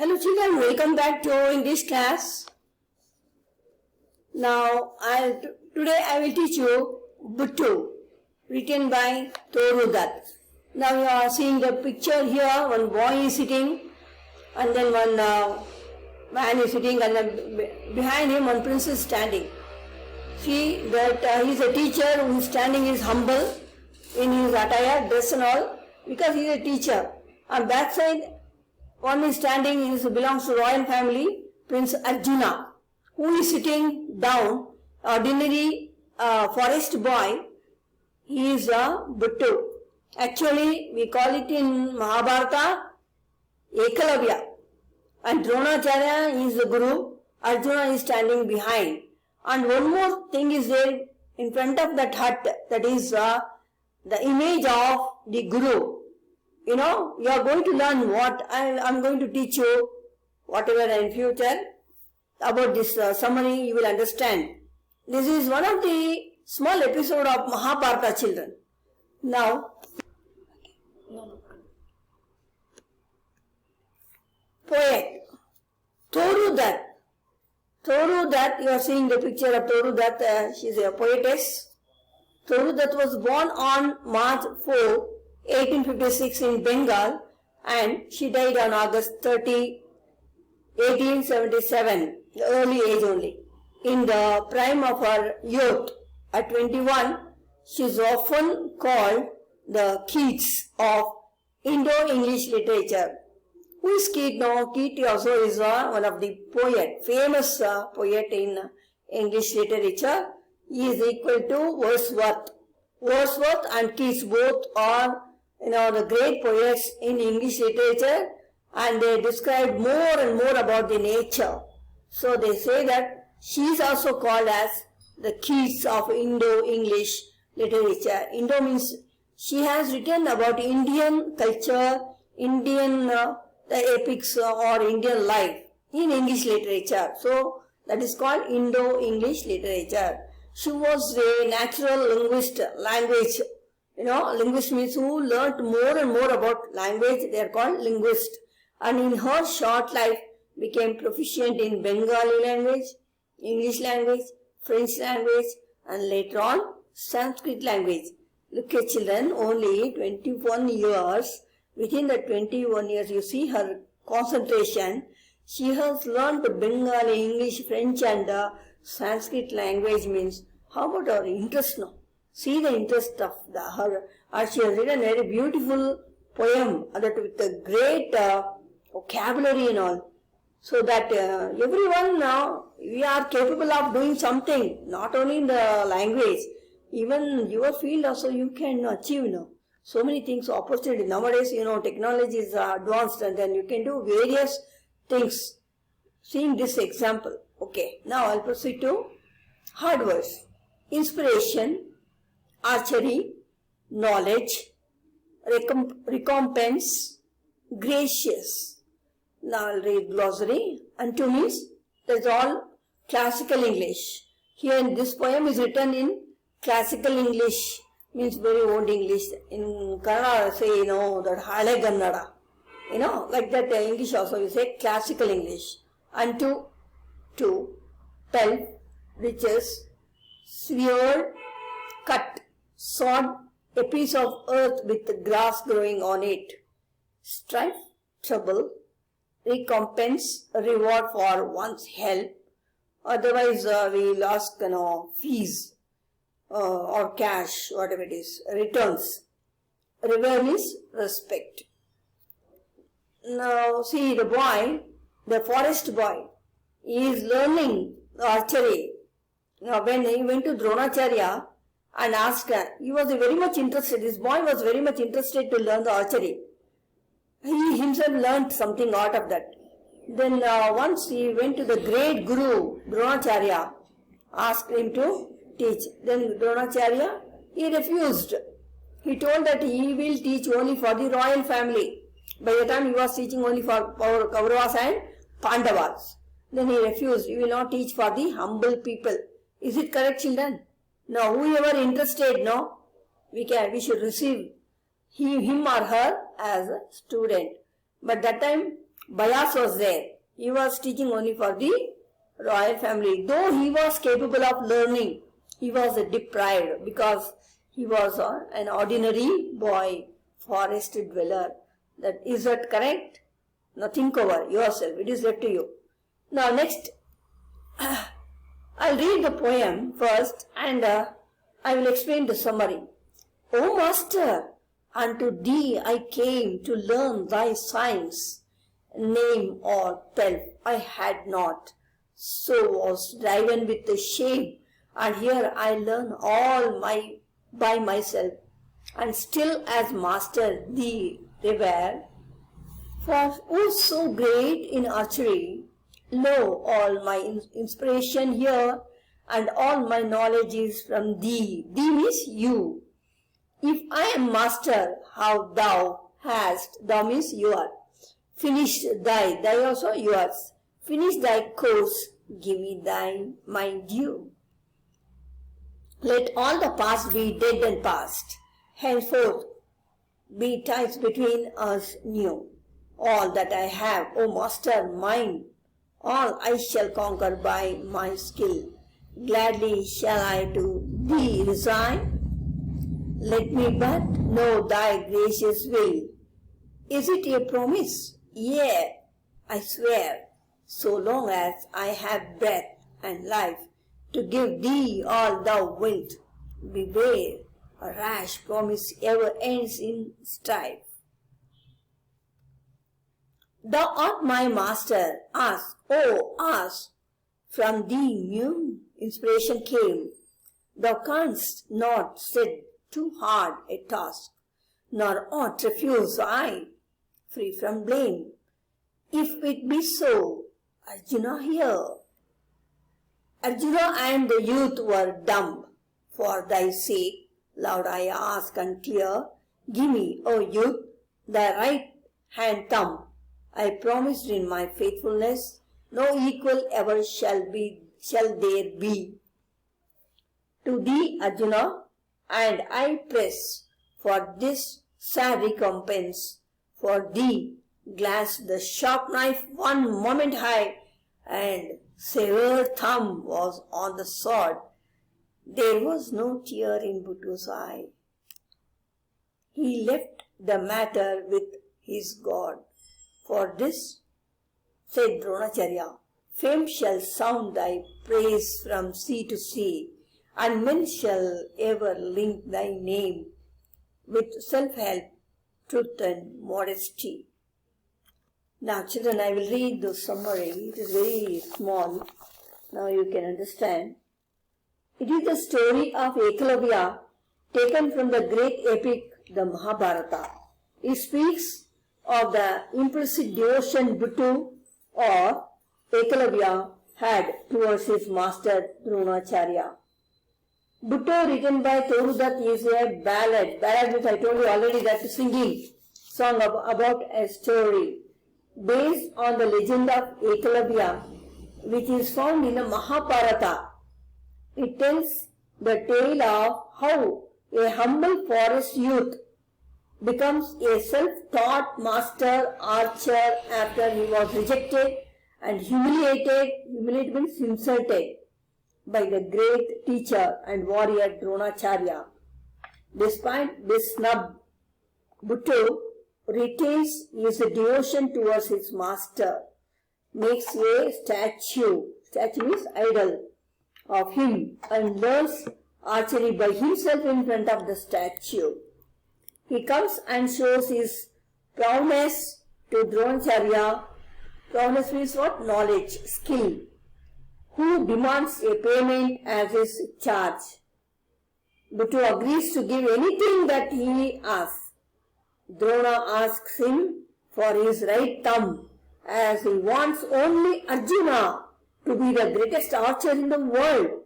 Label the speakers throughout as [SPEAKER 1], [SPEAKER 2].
[SPEAKER 1] Hello children, welcome back to our English class. Now, today I will teach you Buttu, written by Toru Dutt. Now you are seeing the picture here, one boy is sitting and then one man is sitting and then behind him one prince is standing. See that he is a teacher who is standing is humble in his attire, dress and all, because he is a teacher. On backside, one is standing, he belongs to royal family, Prince Arjuna, who is sitting down, ordinary forest boy. He is a Buttu. Actually, we call it in Mahabharata Ekalavya. And Dronacharya is the Guru, Arjuna is standing behind. And one more thing is there in front of that hut, that is the image of the Guru. You know, you are going to learn what I am going to teach you, whatever in future, about this summary you will understand. This is one of the small episode of Mahabharata, children. Now, poet, Toru Dutt. Toru Dutt, you are seeing the picture of Toru Dutt, she is a poetess. Toru Dutt was born on March 4, 1856 in Bengal, and she died on August 30, 1877, the early age only. In the prime of her youth, at 21, she is often called the Keats of Indo-English literature. Who is Keats? No, Keats also is one of the famous poet in English literature. He is equal to Wordsworth. Wordsworth and Keats both are the great poets in English literature, and they describe more and more about the nature. So they say that she is also called as the Keats of Indo-English literature. Indo means she has written about Indian culture, Indian the epics or Indian life in English literature. So that is called Indo-English literature. She was a natural linguist, language. Linguist means who learnt more and more about language, they are called linguist. And in her short life became proficient in Bengali language, English language, French language, and later on Sanskrit language. Look at children, only 21 years. Within the 21 years, you see her concentration. She has learned Bengali, English, French and Sanskrit language means. How about her interest now? See the interest of her. She has written a very beautiful poem that with a great vocabulary and all. So that everyone now, we are capable of doing something, not only in the language, even your field also you can achieve now. So many things, opportunity. Nowadays, technology is advanced and then you can do various things. Seeing this example. Okay, now I'll proceed to hard words. Inspiration, archery, knowledge, recompense, gracious. Now I'll read glossary. Unto means that's all classical English. Here in this poem is written in classical English, means very old English. In Kannada say, that Hale Kannada. Like that English also we say classical English. Unto, to, pelf, riches, sphere, cut, sod, a piece of earth with grass growing on it. Strife, trouble, recompense, a reward for one's help. Otherwise, we'll ask, fees or cash, whatever it is, returns. Revere means respect. Now, see the boy, the forest boy, he is learning archery. Now, when he went to Dronacharya and asked, he was very much interested, this boy was very much interested to learn the archery. He himself learnt something out of that. Then once he went to the great Guru, Dronacharya, asked him to teach. Then Dronacharya, he refused. He told that he will teach only for the royal family. By the time he was teaching only for Kauravas and Pandavas. Then he refused. He will not teach for the humble people. Is it correct, children? Now, whoever interested, we should receive him or her as a student. But that time, Bias was there. He was teaching only for the royal family. Though he was capable of learning, he was deprived because he was an ordinary boy, forest dweller. Is that correct? Now think over yourself. It is left to you. Now next, I'll read the poem first and I will explain the summary. O Master, unto thee I came to learn thy science. Name or tell I had not, so was driven with the shame, and here I learn all by myself, and still as master thee revere. For who so great in archery, lo, all my inspiration here, and all my knowledge is from thee. Thee means you. If I am master, how thou hast, thou means you are. Finish thy also yours. Finish thy course, give me my due. Let all the past be dead and past. Henceforth be ties between us new. All that I have, O Master, mine. All I shall conquer by my skill. Gladly shall I to thee resign. Let me but know thy gracious will. Is it a promise? Yea, I swear, so long as I have breath and life, to give thee all thou wilt. Beware, a rash promise ever ends in strife. Thou art my master, ask, oh ask, from thee new inspiration came. Thou canst not set too hard a task, nor aught refuse I, free from blame. If it be so, Arjuna hear. Arjuna and the youth were dumb. For thy sake, loud I ask and clear, give me, O youth, thy right hand thumb. I promised in my faithfulness, no equal ever shall there be. To thee, Arjuna, and I press for this sad recompense. For thee, glanced the sharp knife one moment high, and severed thumb was on the sword. There was no tear in Buttu's eye. He left the matter with his God. For this, said Dronacharya, fame shall sound thy praise from sea to sea, and men shall ever link thy name with self-help, truth and modesty. Now children, I will read the summary. It is very small. Now you can understand. It is the story of Ekalavya taken from the great epic, the Mahabharata. It speaks of the implicit devotion Buttu or Ekalavya had towards his master Dronacharya. Buttu, written by Torudutt, is a ballad. Ballad which I told you already, that singing song about a story based on the legend of Ekalavya, which is found in the Mahabharata. It tells the tale of how a humble forest youth becomes a self-taught master archer after he was rejected and humiliated means insulted, by the great teacher and warrior Dronacharya. Despite this snub, Buttu retains his devotion towards his master, makes a statue means idol, of him and learns archery by himself in front of the statue. He comes and shows his prowess to Dronacharya. Prowess means what? Knowledge, skill. Who demands a payment as his charge. Buttu agrees to give anything that he asks. Drona asks him for his right thumb, as he wants only Arjuna to be the greatest archer in the world.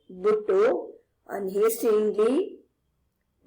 [SPEAKER 1] Buttu unhesitatingly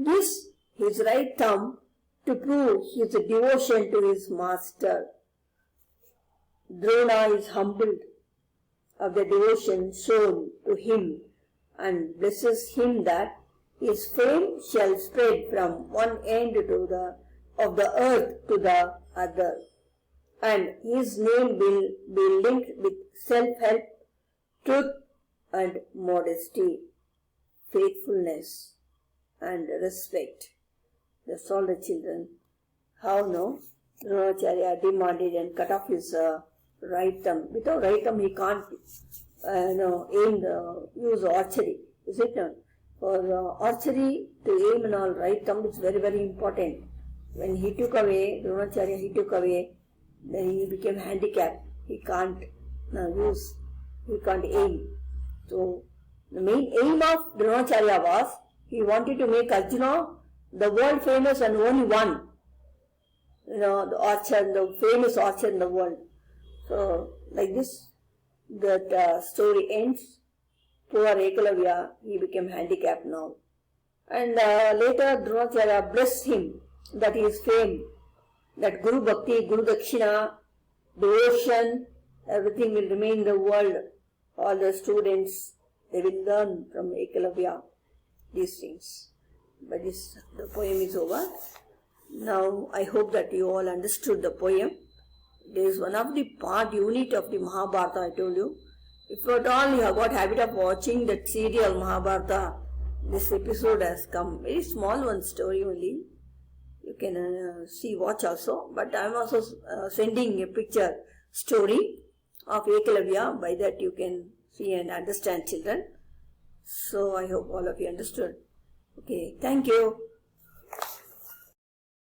[SPEAKER 1] gives his right thumb to prove his devotion to his master. Drona is humbled of the devotion shown to him and blesses him that his fame shall spread from one end of the earth to the other. and his name will be linked with self-help, truth and modesty, faithfulness and respect. That's all the children. How no? Dronacharya demanded and cut off his right thumb. Without right thumb he can't use archery. Is it not? For archery to aim and all, right thumb is very, very important. When he took away, Dronacharya he took away, then he became handicapped. He can't he can't aim. So the main aim of Dronacharya was, he wanted to make Arjuna the world famous and only one. The archer, the famous archer in the world. So like this, that story ends. Poor Ekalavya, he became handicapped now. And later Dronacharya blessed him that his fame, that Guru Bhakti, Guru Dakshina, devotion, everything will remain in the world. All the students, they will learn from Ekalavya these things. But the poem is over. Now I hope that you all understood the poem. There is one of the unit of the Mahabharata, I told you. If at all you have got habit of watching that serial Mahabharata, this episode has come. Very small one story only. You can watch also. But I am also sending a picture story of Ekalavya. By that you can see and understand, children. So I hope all of you understood. Okay, thank you.